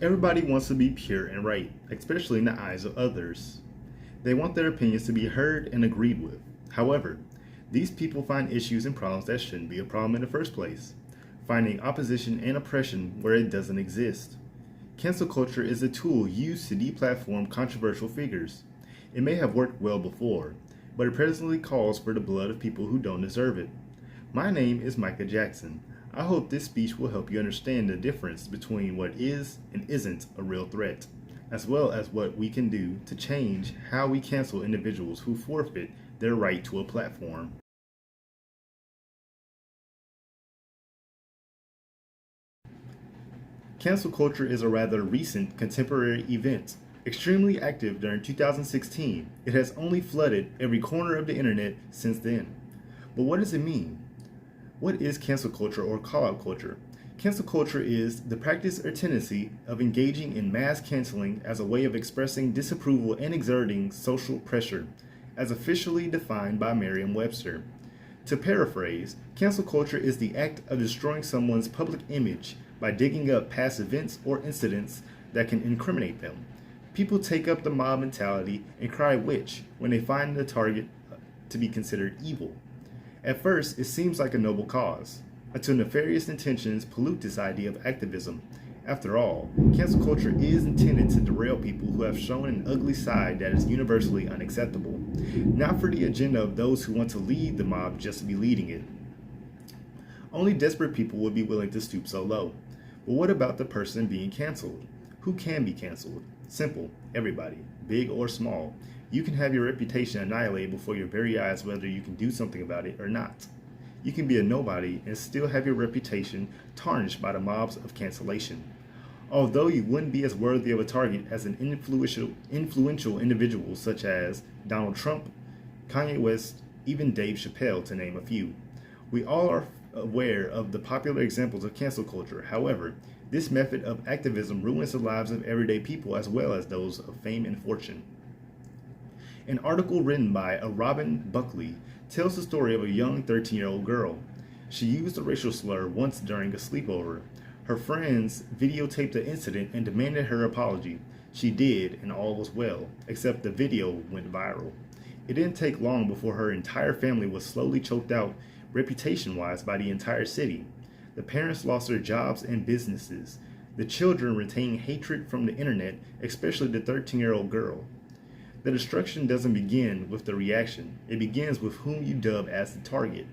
Everybody wants to be pure and right, especially in the eyes of others. They want their opinions to be heard and agreed with. However, these people find issues and problems that shouldn't be a problem in the first place, finding opposition and oppression where it doesn't exist. Cancel culture is a tool used to deplatform controversial figures. It may have worked well before, but it presently calls for the blood of people who don't deserve it. My name is Micah Jackson. I hope this speech will help you understand the difference between what is and isn't a real threat, as well as what we can do to change how we cancel individuals who forfeit their right to a platform. Cancel culture is a rather recent contemporary event. Extremely active during 2016, it has only flooded every corner of the internet since then. But what does it mean? What is cancel culture or call-out culture? Cancel culture is the practice or tendency of engaging in mass canceling as a way of expressing disapproval and exerting social pressure, as officially defined by Merriam-Webster. To paraphrase, cancel culture is the act of destroying someone's public image by digging up past events or incidents that can incriminate them. People take up the mob mentality and cry witch when they find the target to be considered evil. At first, it seems like a noble cause, until nefarious intentions pollute this idea of activism. After all, cancel culture is intended to derail people who have shown an ugly side that is universally unacceptable, not for the agenda of those who want to lead the mob just to be leading it. Only desperate people would be willing to stoop so low. But what about the person being canceled? Who can be canceled? Simple, everybody, big or small. You can have your reputation annihilated before your very eyes whether you can do something about it or not. You can be a nobody and still have your reputation tarnished by the mobs of cancellation. Although you wouldn't be as worthy of a target as an influential individual such as Donald Trump, Kanye West, even Dave Chappelle, to name a few. We all are aware of the popular examples of cancel culture. However, this method of activism ruins the lives of everyday people as well as those of fame and fortune. An article written by Robin Buckley tells the story of a young 13-year-old girl. She used a racial slur once during a sleepover. Her friends videotaped the incident and demanded her apology. She did, and all was well, except the video went viral. It didn't take long before her entire family was slowly choked out reputation-wise by the entire city. The parents lost their jobs and businesses. The children retained hatred from the internet, especially the 13-year-old girl. The destruction doesn't begin with the reaction. It begins with whom you dub as the target.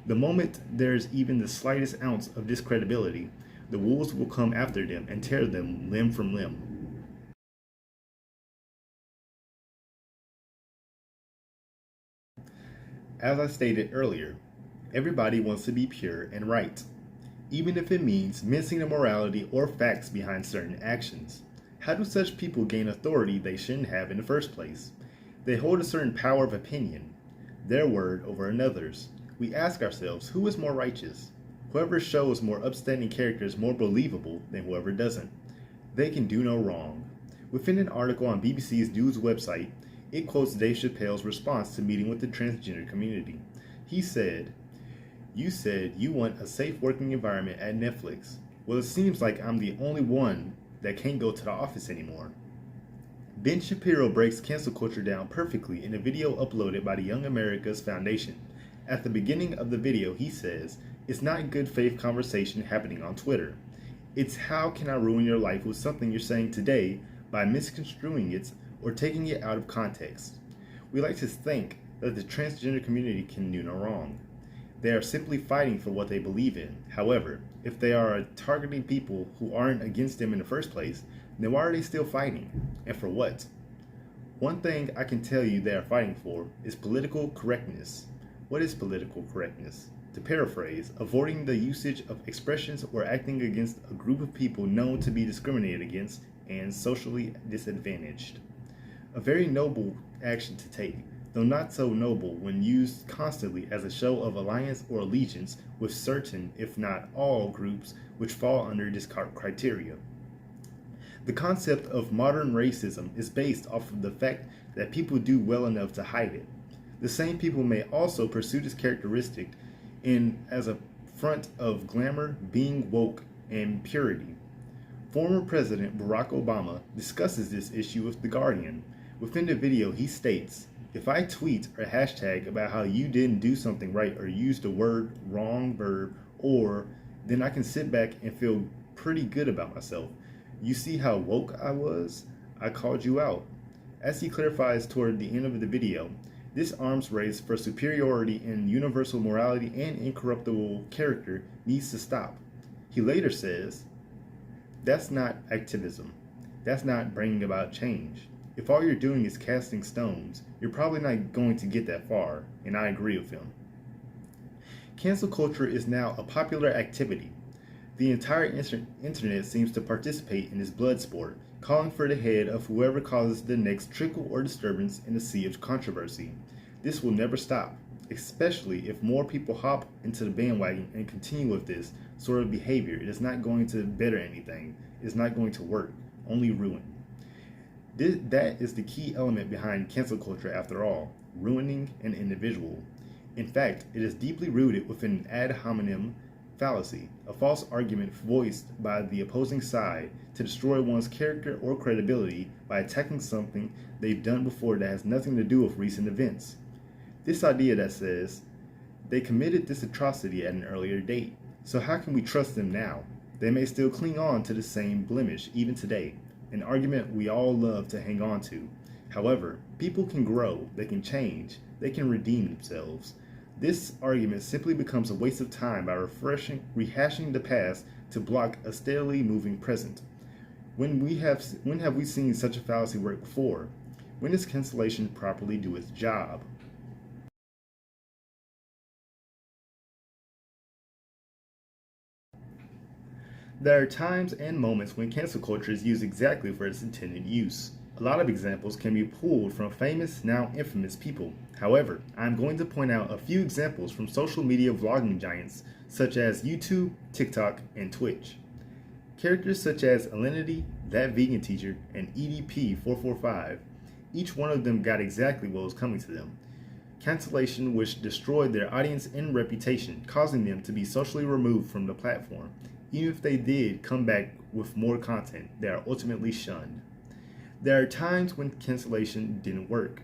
The moment there's even the slightest ounce of discredibility, the wolves will come after them and tear them limb from limb. As I stated earlier, everybody wants to be pure and right, even if it means mincing the morality or facts behind certain actions. How do such people gain authority they shouldn't have in the first place? They hold a certain power of opinion, their word over another's. We ask ourselves, who is more righteous? Whoever shows more upstanding character is more believable than whoever doesn't. They can do no wrong. Within an article on BBC's news website, it quotes Dave Chappelle's response to meeting with the transgender community. He said, "You said you want a safe working environment at Netflix. Well, it seems like I'm the only one that can't go to the office anymore." Ben Shapiro breaks cancel culture down perfectly in a video uploaded by the Young America's Foundation. At the beginning of the video, he says, "It's not good faith conversation happening on Twitter. It's how can I ruin your life with something you're saying today by misconstruing it or taking it out of context." We like to think that the transgender community can do no wrong. They are simply fighting for what they believe in. However, if they are targeting people who aren't against them in the first place, then why are they still fighting? And for what? One thing I can tell you they are fighting for is political correctness. What is political correctness? To paraphrase, avoiding the usage of expressions or acting against a group of people known to be discriminated against and socially disadvantaged. A very noble action to take, though not so noble when used constantly as a show of alliance or allegiance with certain, if not all, groups which fall under this criteria. The concept of modern racism is based off of the fact that people do well enough to hide it. The same people may also pursue this characteristic as a front of glamour, being woke, and purity. Former President Barack Obama discusses this issue with The Guardian. Within the video, he states, "If I tweet or hashtag about how you didn't do something right or used the word wrong verb or, then I can sit back and feel pretty good about myself. You see how woke I was? I called you out." As he clarifies toward the end of the video, this arms race for superiority in universal morality and incorruptible character needs to stop. He later says, "That's not activism. That's not bringing about change. If all you're doing is casting stones, you're probably not going to get that far," and I agree with him. Cancel culture is now a popular activity. The entire internet seems to participate in this blood sport, calling for the head of whoever causes the next trickle or disturbance in the sea of controversy. This will never stop, especially if more people hop into the bandwagon and continue with this sort of behavior. It is not going to better anything. It is not going to work, only ruin. That is the key element behind cancel culture after all, ruining an individual. In fact, it is deeply rooted within ad hominem fallacy, a false argument voiced by the opposing side to destroy one's character or credibility by attacking something they've done before that has nothing to do with recent events. This idea that says, they committed this atrocity at an earlier date, so how can we trust them now? They may still cling on to the same blemish even today, an argument we all love to hang on to. However, people can grow, they can change, they can redeem themselves. This argument simply becomes a waste of time by rehashing the past to block a steadily moving present. When have we seen such a fallacy work before? When does cancellation properly do its job? There are times and moments when cancel culture is used exactly for its intended use. A lot of examples can be pulled from famous, now infamous people. However, I'm going to point out a few examples from social media vlogging giants such as YouTube, TikTok, and Twitch. Characters such as Alinity, That Vegan Teacher, and EDP445, each one of them got exactly what was coming to them. Cancellation which destroyed their audience and reputation, causing them to be socially removed from the platform. Even if they did come back with more content, they are ultimately shunned. There are times when cancellation didn't work.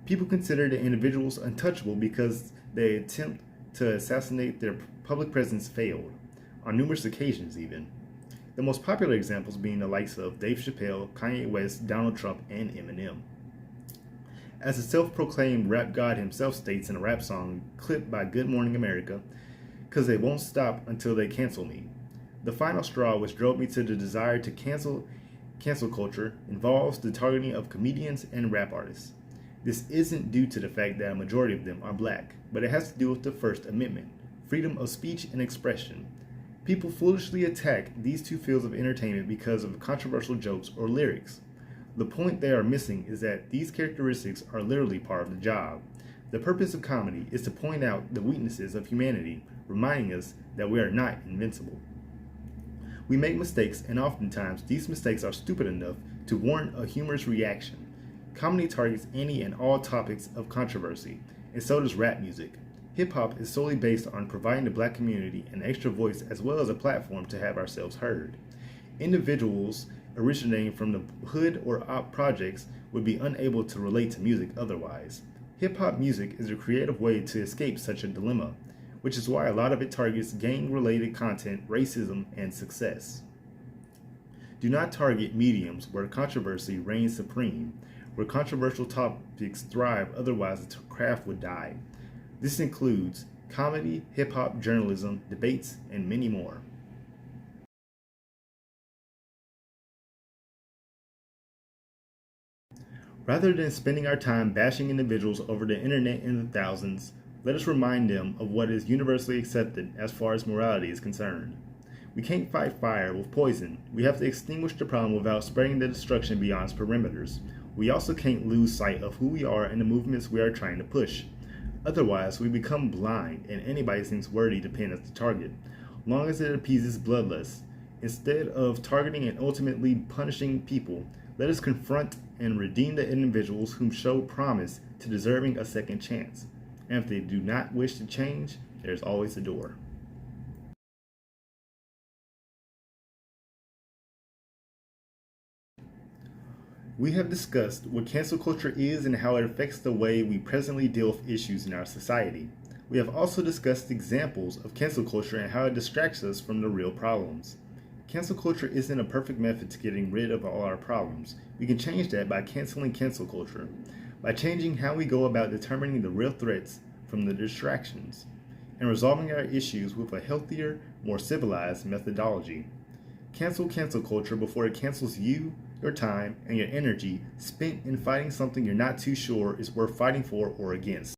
People consider the individuals untouchable because their attempt to assassinate their public presence failed, on numerous occasions even. The most popular examples being the likes of Dave Chappelle, Kanye West, Donald Trump, and Eminem. As the self-proclaimed rap god himself states in a rap song clipped by Good Morning America, "'Cause they won't stop until they cancel me." The final straw which drove me to the desire to cancel culture involves the targeting of comedians and rap artists. This isn't due to the fact that a majority of them are black, but it has to do with the First Amendment, freedom of speech and expression. People foolishly attack these two fields of entertainment because of controversial jokes or lyrics. The point they are missing is that these characteristics are literally part of the job. The purpose of comedy is to point out the weaknesses of humanity, reminding us that we are not invincible. We make mistakes, and oftentimes these mistakes are stupid enough to warrant a humorous reaction. Comedy targets any and all topics of controversy, and so does rap music. Hip-hop is solely based on providing the black community an extra voice as well as a platform to have ourselves heard. Individuals originating from the hood or op projects would be unable to relate to music otherwise. Hip-hop music is a creative way to escape such a dilemma, which is why a lot of it targets gang-related content, racism, and success. Do not target mediums where controversy reigns supreme, where controversial topics thrive, otherwise the craft would die. This includes comedy, hip-hop, journalism, debates, and many more. Rather than spending our time bashing individuals over the internet in the thousands, let us remind them of what is universally accepted as far as morality is concerned. We can't fight fire with poison. We have to extinguish the problem without spreading the destruction beyond its perimeters. We also can't lose sight of who we are and the movements we are trying to push. Otherwise, we become blind and anybody seems worthy to pin as the target, long as it appeases bloodlust. Instead of targeting and ultimately punishing people, let us confront and redeem the individuals whom show promise to deserving a second chance. And if they do not wish to change, there's always a door. We have discussed what cancel culture is and how it affects the way we presently deal with issues in our society. We have also discussed examples of cancel culture and how it distracts us from the real problems. Cancel culture isn't a perfect method to getting rid of all our problems. We can change that by canceling cancel culture, by changing how we go about determining the real threats from the distractions, and resolving our issues with a healthier, more civilized methodology. Cancel culture before it cancels you, your time, and your energy spent in fighting something you're not too sure is worth fighting for or against.